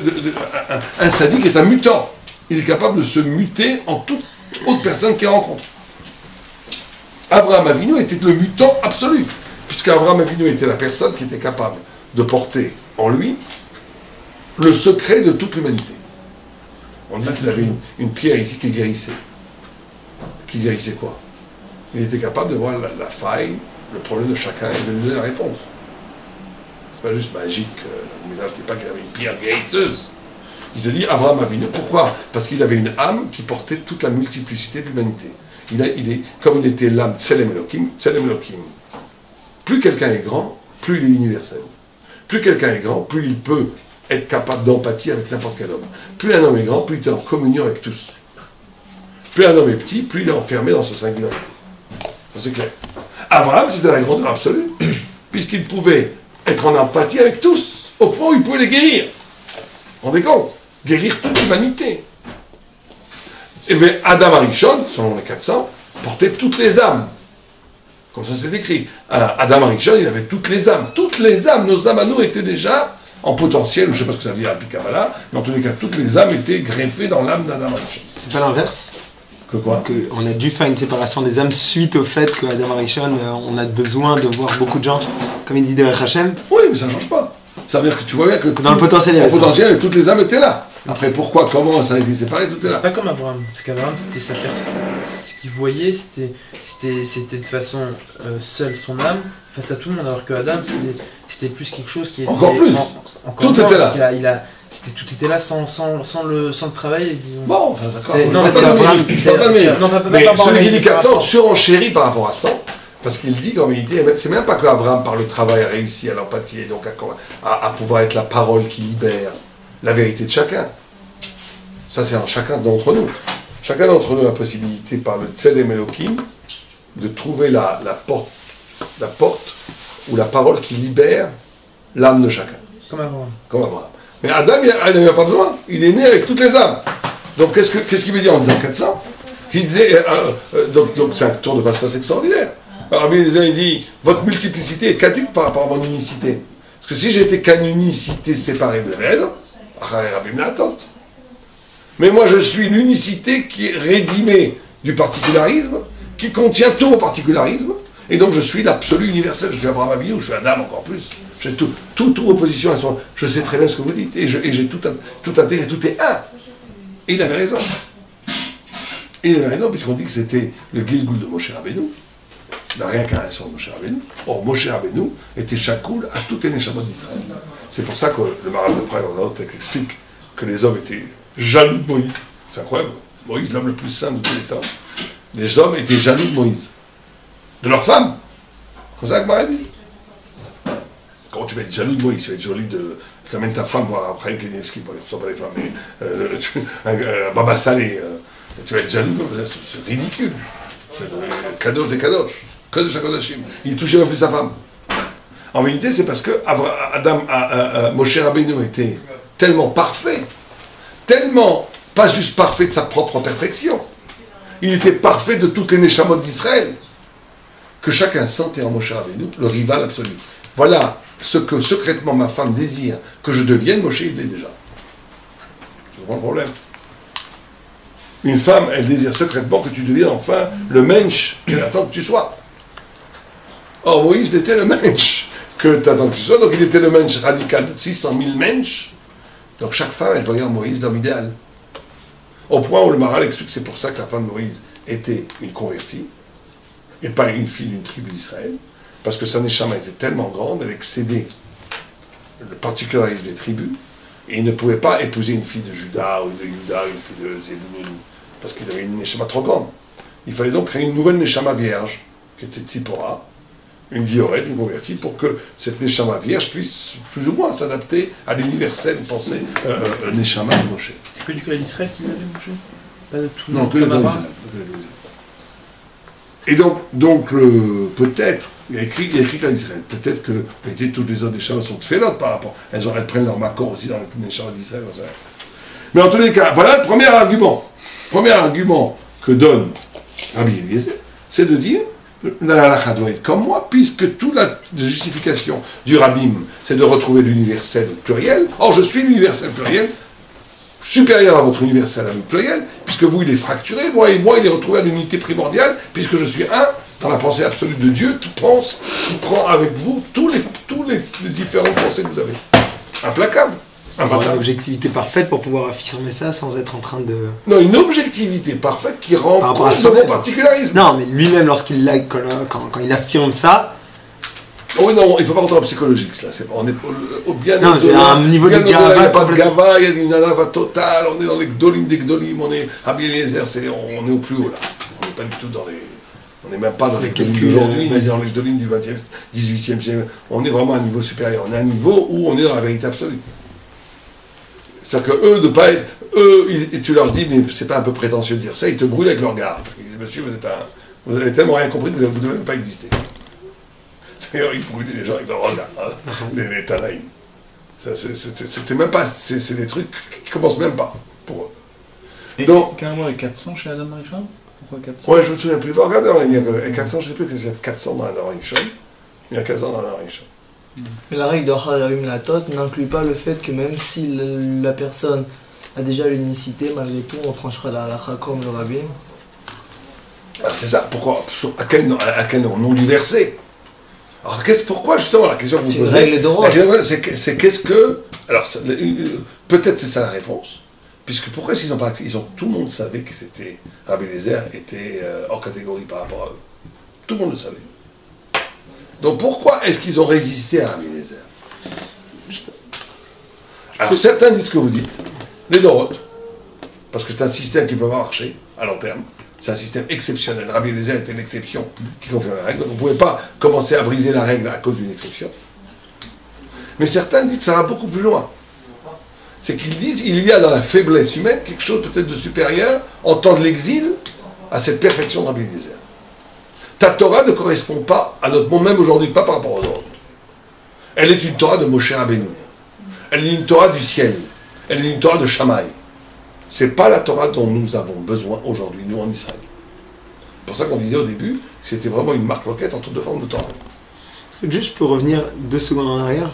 un tzaddik est un mutant. Il est capable de se muter en toute autre personne qu'il rencontre. Abraham Avinu était le mutant absolu, puisque Abraham Avinu était la personne qui était capable de porter en lui le secret de toute l'humanité. On dit qu'il avait une pierre ici qui guérissait. Qui guérissait quoi? Il était capable de voir la faille, le problème de chacun et de lui donner la réponse. C'est pas juste magique, le message qui n'est pas qu'il avait une pierre guérisseuse. Il te dit Abraham Avinu, pourquoi? Parce qu'il avait une âme qui portait toute la multiplicité de l'humanité. Comme il était l'âme Tselem Elohim, plus quelqu'un est grand, plus il est universel. Plus quelqu'un est grand, plus il peut être capable d'empathie avec n'importe quel homme. Plus un homme est grand, plus il est en communion avec tous. Plus un homme est petit, plus il est enfermé dans sa singularité. C'est clair. Abraham, c'était la grandeur absolue, puisqu'il pouvait être en empathie avec tous, au point où il pouvait les guérir. Vous vous rendez compte? Guérir toute l'humanité. Et bien, Adam Arishon, selon les 400, portait toutes les âmes. Comme ça c'est écrit. Adam Arishon, il avait toutes les âmes. Toutes les âmes, nos âmes à nous étaient déjà en potentiel, je ne sais pas ce que ça veut dire à Kabbalah, mais en tous les cas, toutes les âmes étaient greffées dans l'âme d'Adam Arishon. C'est pas l'inverse? Que quoi? On a dû faire une séparation des âmes suite au fait qu'Adam Arishon, on a besoin de voir beaucoup de gens, comme il dit Derech Hashem. Oui, mais ça ne change pas. Ça veut dire que tu vois bien que dans le potentiel, toutes les âmes étaient là. Après, pourquoi, comment ça a été séparé, tout est là. C'est pas comme Abraham, parce qu'Abraham c'était sa personne. Ce qu'il voyait, c'était de façon seule son âme face à tout le monde, alors que Adam c'était plus quelque chose qui était. Encore plus. Encore tout était là. Tout était là sans le travail, disons. Bon, d'accord. Mais celui qui dit 400 surenchérit par rapport à 100, parce qu'il dit, comme il dit, c'est même pas que Abraham, par le travail, a réussi à l'empathie, et donc à pouvoir être la parole qui libère la vérité de chacun. Ça, c'est en chacun d'entre nous. Chacun d'entre nous a la possibilité, par le Tselem Elohim, de trouver la porte ou la parole qui libère l'âme de chacun. Comme Abraham. Comme Abraham. Mais Adam, il n'avait pas besoin. Il est né avec toutes les âmes. Donc, qu'est-ce qu'il veut dire en disant 400? Il disait, donc c'est un tour de passe-passe extraordinaire. Alors, il dit, votre multiplicité est caduque par rapport à mon unicité. Parce que si j'étais qu'une unicité séparée, vous avez raison. Mais moi, je suis l'unicité qui est rédimée du particularisme, qui contient tous vos particularismes, et donc je suis l'absolu universel. Je suis Abraham Avinu, je suis Adam encore plus. J'ai toutes vos positions, je sais très bien ce que vous dites, et j'ai tout intégré, tout est un. Et il avait raison. Et il avait raison, puisqu'on dit que c'était le Gilgul de Moshe Rabbeinu, la réincarnation de Moshe Rabbeinu. Or, Moshe Rabbeinu était Shakoul à toutes les Neshamot d'Israël. C'est pour ça que le Maharal de Prague, dans un autre texte, explique que les hommes étaient jaloux de Moïse. C'est incroyable. Moïse, l'homme le plus saint de tous les temps. Les hommes étaient jaloux de Moïse. De leurs femmes. Comme ça que Maharal dit. Comment tu vas être jaloux de Moïse? Tu vas être jaloux de... Tu amènes ta femme voir après Kenevski, ce ne sont pas les femmes, mais Baba Salé. Tu vas être jaloux, c'est ridicule. C'est le kadosh des kadosh. Kadosh HaKadoshim. Il ne touchait même plus sa femme. En vérité, c'est parce que Moshe Rabbeinu était tellement parfait, tellement, pas juste parfait de sa propre perfection, il était parfait de toutes les Neshamot d'Israël, que chacun sentait en Moshe Rabbeinu le rival absolu. Voilà ce que secrètement ma femme désire que je devienne, Moshe il l'est déjà. Tu comprends le problème? Une femme, elle désire secrètement que tu deviennes enfin le mensch qu'elle attend que tu sois. Or, Moïse était le mensch que tu attends que tu sois, donc il était le mensch radical de 600 000 mensch. Donc chaque femme, elle voyait en Moïse l'homme idéal. Au point où le Maharal explique que c'est pour ça que la femme de Moïse était une convertie, et pas une fille d'une tribu d'Israël, parce que sa neshama était tellement grande, elle excédait le particularisme des tribus, et il ne pouvait pas épouser une fille de Juda ou de Yuda, une fille de Zébulun, parce qu'il avait une neshama trop grande. Il fallait donc créer une nouvelle neshama vierge, qui était Tzipora, une guillorette, une convertie, pour que cette neshama vierge puisse plus ou moins s'adapter à l'universelle pensée neshama de Moshe. C'est que du cas d'Israël qui l'avait Moshe? Pas de tout. Non, que le Moïse. Et donc peut-être, il y a écrit qu'en Israël, peut-être que toutes les autres neshamas sont félotes par rapport. Elles prennent leur makor aussi dans les neshamas d'Israël. Mais en tous les cas, voilà le premier argument. Le premier argument que donne Rabbi Eliezer, c'est de dire la halakha doit être comme moi, puisque toute la justification du rabbim, c'est de retrouver l'universel pluriel. Or, je suis l'universel pluriel, supérieur à votre universel à pluriel, puisque vous, il est fracturé, moi, il est retrouvé à l'unité primordiale, puisque je suis un dans la pensée absolue de Dieu qui prend avec vous tous les différentes pensées que vous avez. Implacable. Avoir une objectivité parfaite pour pouvoir affirmer ça sans être en train de... Non, une objectivité parfaite qui rend compte de mon particularisme. Non, mais lui-même, quand il affirme ça... Oh non, il ne faut pas rentrer en psychologique, là. On est bien... Non, c'est un niveau de gava... Il n'y a pas de gava, il y a une alava totale, on est dans les gdolim des gdolim, on est... Rabbi Eliezer, on est au plus haut, là. On n'est pas du tout dans les... On n'est même pas dans les calculs d'aujourd'hui, mais dans les gdolim du 20e, 18e siècle. On est vraiment à un niveau supérieur. On est à un niveau où on est dans la vérité absolue. C'est-à-dire que eux, de pas être, tu leur dis, mais c'est pas un peu prétentieux de dire ça, ils te brûlent avec leur regard. Ils disent, monsieur, vous avez tellement rien compris que vous ne devez pas exister. D'ailleurs, ils brûlaient les gens avec leur regard, les Tanaïm. C'était même pas, c'est des trucs qui commencent même pas pour eux. Et donc, carrément, les 400 chez Adam Rishon? Pourquoi 400? Ouais, je me souviens plus. Regardez, il y a 400, je ne sais plus que c'est 400 dans Adam Rishon. Il y a 400 dans Adam Rishon. Mais la règle de Haravim Latot n'inclut pas le fait que même si la personne a déjà l'unicité, malgré tout, on tranchera la halakha comme le rabbin. Alors c'est ça, pourquoi? À quel nom du verset? Alors pourquoi justement la question que vous posez? C'est une règle de Rosh. C'est qu'est-ce que... Alors peut-être c'est ça la réponse, puisque pourquoi s'ils ont pas... tout le monde savait que c'était... Rabbi Eliezer était hors catégorie par rapport à eux. Tout le monde le savait. Donc pourquoi est-ce qu'ils ont résisté à Rabbi Eliezer? Alors certains disent ce que vous dites, les Doroth, parce que c'est un système qui ne peut pas marcher à long terme, c'est un système exceptionnel. Rabbi Eliezer était l'exception qui confirme la règle, donc vous ne pouvez pas commencer à briser la règle à cause d'une exception. Mais certains disent que ça va beaucoup plus loin. C'est qu'ils disent qu'il y a dans la faiblesse humaine quelque chose peut-être de supérieur en temps de l'exil à cette perfection de Rabbi Eliezer. Ta Torah ne correspond pas à notre monde, même aujourd'hui, pas par rapport aux autres. Elle est une Torah de Moshe Rabbeinu. Elle est une Torah du ciel. Elle est une Torah de Shammai. C'est pas la Torah dont nous avons besoin aujourd'hui, nous en Israël. C'est pour ça qu'on disait au début que c'était vraiment une marque loquette entre deux formes de Torah. Juste pour revenir 2 secondes en arrière,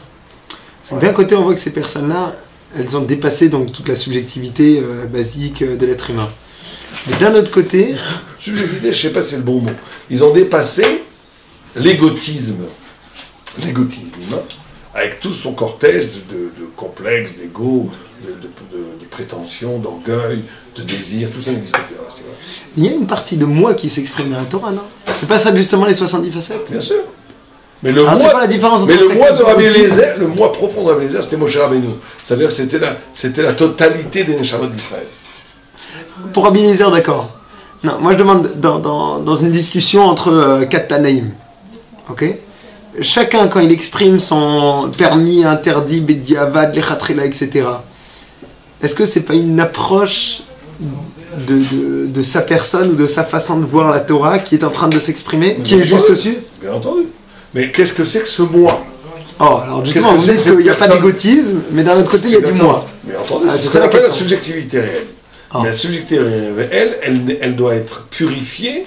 c'est que d'un côté on voit que ces personnes-là, elles ont dépassé donc toute la subjectivité basique de l'être humain. Mais d'un autre côté... Subjectivité, je ne sais pas si c'est le bon mot. Ils ont dépassé l'égotisme humain, avec tout son cortège de complexes, d'ego, de prétention, d'orgueil, de désir, tout ça n'existe plus. Il y a une partie de moi qui s'exprime dans la Torah, non? C'est pas ça justement les 70 facettes? Bien sûr. Mais le Alors, c'est moi, pas la différence entre mais le le moi fait de que- Rabbi Eliezer, le moi profond de Rabbi Eliezer, c'était Moshe Rabbeinu. Ça veut dire que c'était la totalité des Neshamot d'Israël. Pour Rabbi Eliezer, d'accord. Non, moi je demande dans une discussion entre quatre Tanaïm. Ok? Chacun, quand il exprime son permis, interdit, Bediavad, Lechatrila, etc., est-ce que c'est pas une approche de sa personne ou de sa façon de voir la Torah qui est en train de s'exprimer, qui est juste dessus? Bien entendu. Mais qu'est-ce que c'est que ce moi? Oh, alors justement, vous Qu'est-ce que dites c'est qu'il n'y a cette pas personne d'égotisme, mais d'un autre côté, il y a du moi. Mais entendu, Ah, c'est c'est ce ça qu'on la appelle la question. subjectivité réelle. Ah. Mais la subjectivité réelle, elle doit être purifiée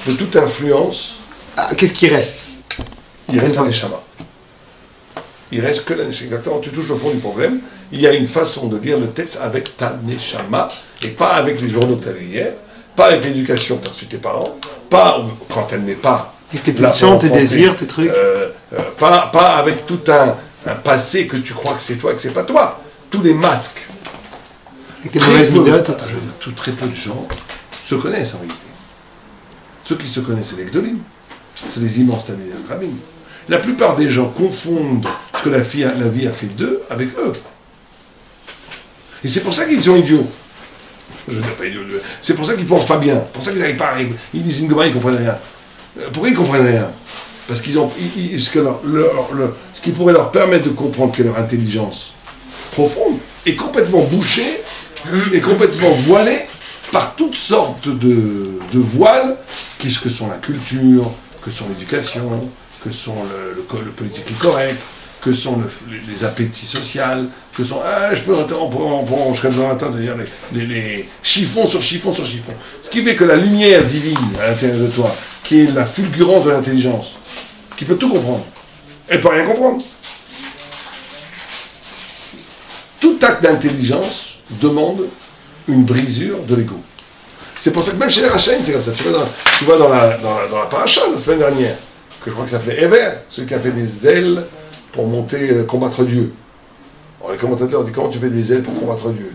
de toute influence. Ah, qu'est-ce qui reste? Il reste un Neshama. Il reste que la Neshama. Quand tu touches au fond du problème, il y a une façon de lire le texte avec ta Neshama, et pas avec les journaux que tu as lus hier, pas avec l'éducation que tu as reçue tes parents, pas quand elle n'est pas Avec tes là pulsions, pour tes enfanter, désirs, tes trucs. pas avec tout un passé que tu crois que c'est toi et que c'est pas toi. Tous les masques. Avec tes mauvaises midotes et tout ça. Très peu de gens se connaissent en réalité. Ceux qui se connaissent, c'est les Gdolim. C'est les immenses Talmidei Chachamim. La plupart des gens confondent ce que la vie a fait d'eux avec eux. Et c'est pour ça qu'ils sont idiots. Je ne dis pas idiots. C'est pour ça qu'ils ne pensent pas bien. C'est pour ça qu'ils n'arrivent pas à arriver. Ils disent une gomme, ils ne comprennent rien. Pourquoi ils ne comprennent rien? Parce qu'ils ont. Ce qui pourrait leur permettre de comprendre que leur intelligence profonde est complètement bouchée, est complètement voilée par toutes sortes de voiles, que sont la culture, que sont l'éducation, que sont le politique correct, que sont les appétits sociaux, que sont... on pourrait jusqu'à demain matin de dire les chiffons sur chiffons sur chiffons. Ce qui fait que la lumière divine à l'intérieur de toi, qui est la fulgurance de l'intelligence, qui peut tout comprendre, elle ne peut rien comprendre. Tout acte d'intelligence demande une brisure de l'ego. C'est pour ça que même chez les Rachaïm, c'est comme ça. Tu vois dans la paracha la semaine dernière, que je crois que ça s'appelait Ever, celui qui a fait des ailes pour monter, combattre Dieu. Alors les commentateurs disent comment tu fais des ailes pour combattre Dieu?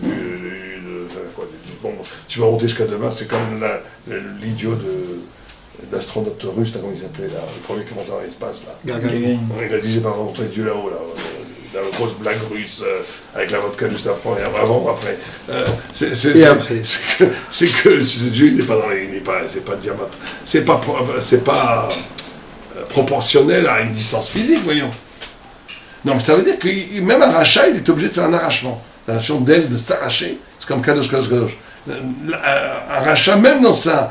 Bon, tu vas monter jusqu'à demain, c'est comme l'idiot d'astronaute russe, là, comment il s'appelait, là, le premier qui monte dans l'espace. Gagarin. Il a dit j'ai pas rencontré Dieu là-haut, là. Dans la grosse blague russe, avec la vodka juste après, avant ou après. C'est que Dieu, il n'est pas dans les. C'est pas diamant. C'est pas proportionnel à une distance physique, voyons. Non, mais ça veut dire que même un rachat, il est obligé de faire un arrachement. La notion d'aile, de s'arracher, c'est comme Kadosh, Kadosh, Kadosh. Un rachat, même dans sa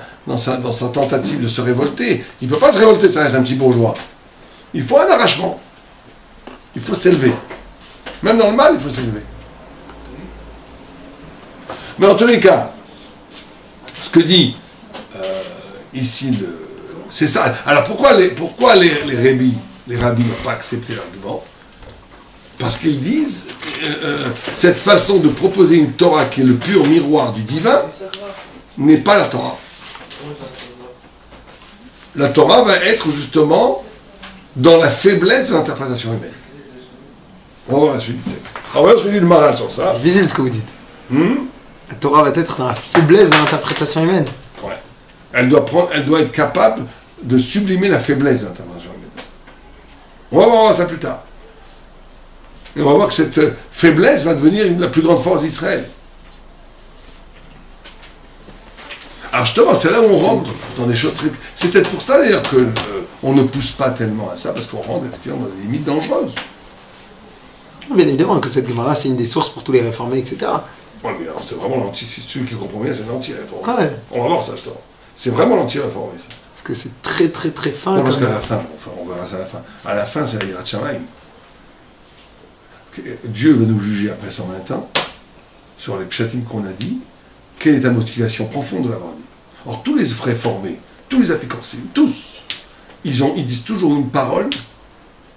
tentative de se révolter, il ne peut pas se révolter, ça reste un petit bourgeois. Il faut un arrachement. Il faut s'élever. Même dans le mal, il faut s'élever. Mais en tous les cas, ce que dit ici c'est ça. Alors pourquoi les rabbis n'ont pas accepté l'argument? Parce qu'ils disent cette façon de proposer une Torah qui est le pur miroir du divin n'est pas la Torah. La Torah va être justement dans la faiblesse de l'interprétation humaine. On va voir la suite du texte. On va voir ce que dit le Maral sur ça. C'est difficile ce que vous dites. La Torah va être dans la faiblesse de l'interprétation humaine. Ouais. Elle doit être capable de sublimer la faiblesse de l'interprétation humaine. On va voir ça plus tard. Et on va voir que cette faiblesse va devenir la plus grande force d'Israël. Alors justement, c'est là où on rentre dans des choses très... C'est peut-être pour ça d'ailleurs qu'on ne pousse pas tellement à ça, parce qu'on rentre effectivement dans des limites dangereuses. Bien évidemment que cette Gemara, c'est une des sources pour tous les réformés, etc. Oui, mais alors c'est vraiment l'anti... Celui qui comprend bien, c'est l'anti-réforme. Ah ouais. On va voir ça, justement. C'est vraiment l'anti-réforme, ça. Parce que c'est très très très fin. Non, parce comme- qu'à la fin, enfin, on verra ça à la fin. À la fin, c'est la Yirat Shamayim. Dieu va nous juger après 120 ans sur les pshatim qu'on a dit. Quelle est ta motivation profonde de l'avoir dit? Or, tous les réformés, tous les applicancés, tous, ils disent toujours une parole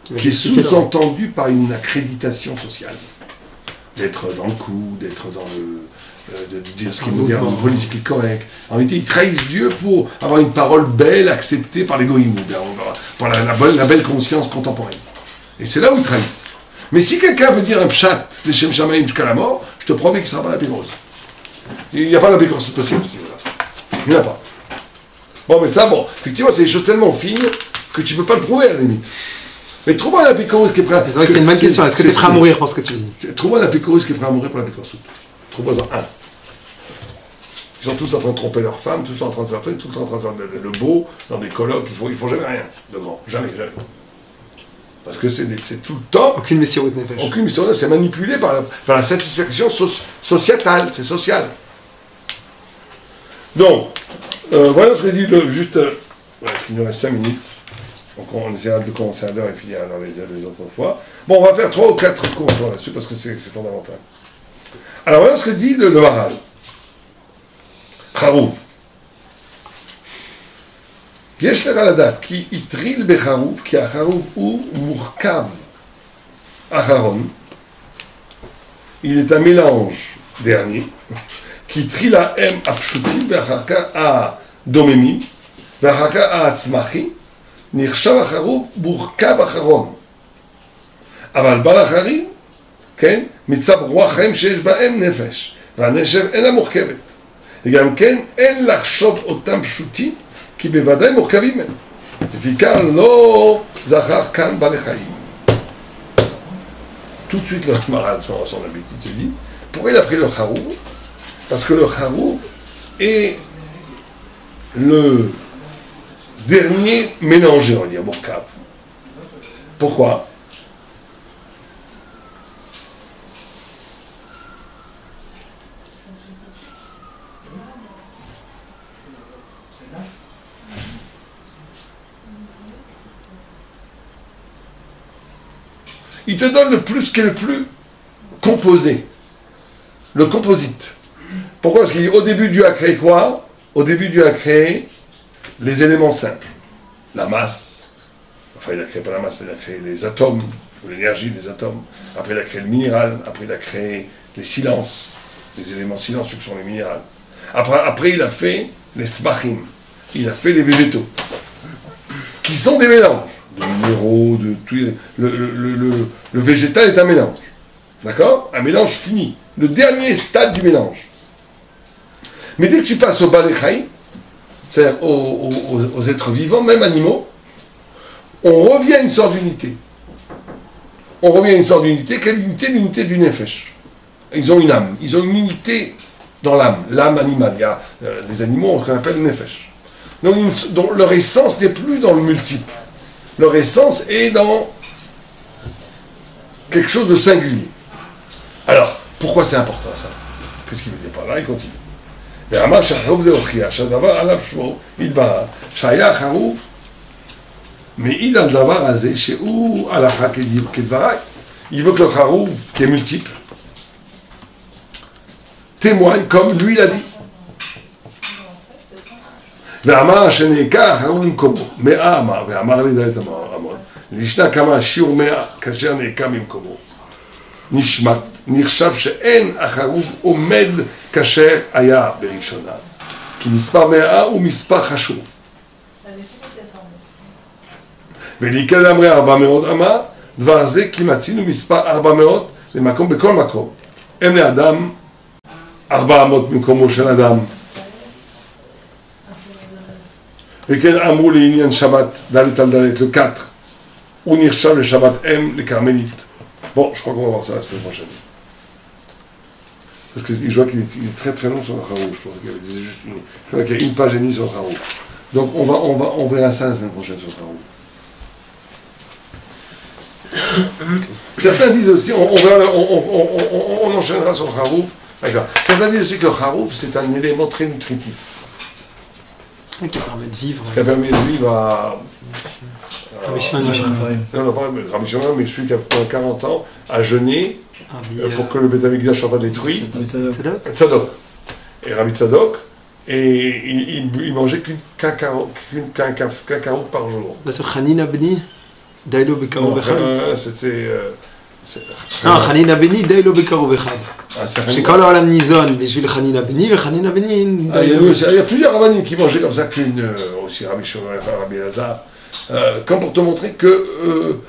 qui va qui est justifier leur- sous-entendue par une accréditation sociale. D'être dans le coup, d'être dans le... de dire ce qui est moderne, politique correct. En réalité, ils trahissent Dieu pour avoir une parole belle, acceptée par les goïms, par la belle conscience contemporaine. Et c'est là où ils trahissent. Mais si quelqu'un veut dire un pshat, les Shem Shamaim jusqu'à la mort, je te promets qu'il ne sera pas la pégrose. Il n'y a pas d'apégrose possible à ce niveau-là. Il n'y en a pas. Bon, mais ça, bon, effectivement, c'est des choses tellement fines que tu peux pas le prouver à la limite. Mais trouve-moi un apicurus qui est prêt à... C'est vrai que c'est une bonne question. Est-ce que tu es prêt à mourir pour ce que tu dis? Trouve-moi un apicurus qui est prêt à mourir pour l'apicurus. Trouve-moi un. Ils sont tous en train de tromper leurs femmes, tous en train de faire tout le temps en train de faire le beau, dans des colloques, ils font jamais rien de grand. Jamais. Parce que c'est tout le temps... Aucune messirut nefesh. Aucune mission, c'est manipulé par la satisfaction sociétale, c'est social. Donc, voyons ce que dit juste... il nous reste 5 minutes. Donc on essaiera de commencer à l'heure et finir dans les autres fois. Bon, on va faire 3 ou 4 cours là-dessus parce que c'est fondamental. Alors voyons ce que dit le Maharal. Charouf. יש לך לדעת כי הטריל בחרוב, כי החרוב הוא מורכב אחרון, il est un mélange dernier, כי הטריל האם הפשוטים ואחר כך הדוממים, ואחר כך הצמחים, נחשב החרוב מורכב אחרון. אבל בעל אחרים, כן, מצב רוח חיים שיש בהם נפש, והנשב אינה מורכבת. וגם כן אין לחשוב אותם פשוטים, כי בוודאי מורכבים הם. לפיכך לא זכר כאן בעלי חיים. Tout de suite, le Maharal, son habitude, te dit, pourquoi il a pris le Charouf? Parce que le Charouf est le dernier mélangé, on va dire, Mourkab. Pourquoi? Il te donne le plus qui est le plus composé, le composite. Pourquoi? Parce qu'au début Dieu a créé quoi? Au début Dieu a créé les éléments simples, la masse, enfin il a créé pas la masse, il a créé les atomes, ou l'énergie des atomes, après il a créé le minéral, après il a créé les silences, les éléments silencieux qui sont les minérales. Après il a fait les smachim, il a fait les végétaux, qui sont des mélanges. De minéraux, de tout. Le végétal est un mélange. D'accord? Un mélange fini. Le dernier stade du mélange. Mais dès que tu passes au Balei, c'est-à-dire aux êtres vivants, même animaux, on revient à une sorte d'unité. On revient à une sorte d'unité. Quelle unité? L'unité du Nefesh. Ils ont une âme. Ils ont une unité dans l'âme. L'âme animale. Il y a les animaux, on appelle le Nefesh. Donc leur essence n'est plus dans le multiple. Leur essence est dans quelque chose de singulier. Alors, pourquoi c'est important ça? Qu'est-ce qu'il veut dire par là? Il continue. Mais il a il veut que le charouf, qui est multiple, témoigne comme lui l'a dit. ואמר שנעקר החרוב ממקומו, 100 אמר, ואמר לי את המון, לשנה כמה שיעור 100 כאשר נעקר ממקומו. נחשב שאין החרוב עומד כאשר היה בראשונה, כי מספר 100 הוא מספר חשוב. וליקד אמרי 400 אמר, דבר זה כי מצינו מספר 400 למקום בכל מקום. הם לאדם 400 במקומו של אדם. וכן אמרו לעניין שבת, דלת על דלת, le 4, הוא נחשב לשבת אם, לכרמלית. Bon, je crois qu'on va voir ça la semaine prochaine. Parce que je vois qu'il est très très long sur le Charouf, je pense qu'il y a juste une page et demie sur le Charouf. Donc on verra ça la semaine prochaine sur le Charouf. Certains disent aussi, on enchaînera sur le Charouf. D'accord. Certains disent aussi que le Charouf, c'est un élément très nutritif. Qui permet de vivre. Qui permet de vivre à... Rabbi Shimon, mais celui qui a 40 ans a jeûné pour que le Beth Amikdash ne soit pas détruit. Tzadok. Et Rabbi Tzadok, et il mangeait qu'un carotte par jour. Chanina Beni, Dailo Bekarov Echad. C'était... Non, Chanina Beni, Dailo Bekarov Echad. שכל העולם ניזון בשביל חנינה בני, וחנינה בני... Il y a plusieurs rabbinim qui mangeaient comme ça qu'une, aussi Rabbi Shimon, Rabbi Elazar, comme pour te montrer que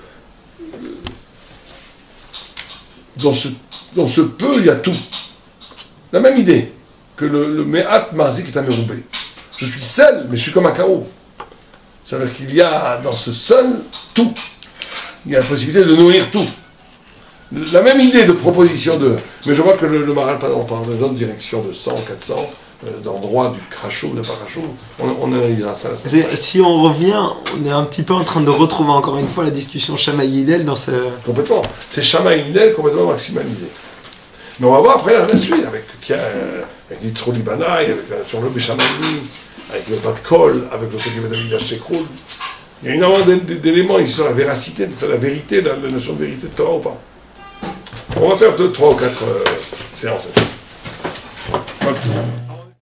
dans ce peu, il y a tout. La même idée que le Me'at Marzik est un Meroubé. Je suis seul, mais je suis comme un chaos. Ça veut dire qu'il y a dans ce seul tout. Il y a la possibilité de nourrir tout. La même idée de proposition de... Mais je vois que le Maharal parle de notre direction de 100, 400, d'endroits du crachou, de pas crachou. On analysera ça. Si on revient, on est un petit peu en train de retrouver encore une fois la discussion Shammai Hillel dans ce... Complètement. C'est Shammai Hillel complètement maximalisé. Mais on va voir après la suite, avec l'Itzro Libanaï, sur le Béchamani, avec le Bat Kol, avec le Sekevet David Hachekroul. Il y a énormément d'éléments ici sur la véracité, la vérité, la notion de vérité de Torah ou pas. On va faire 2, 3 ou 4 séances. Voilà.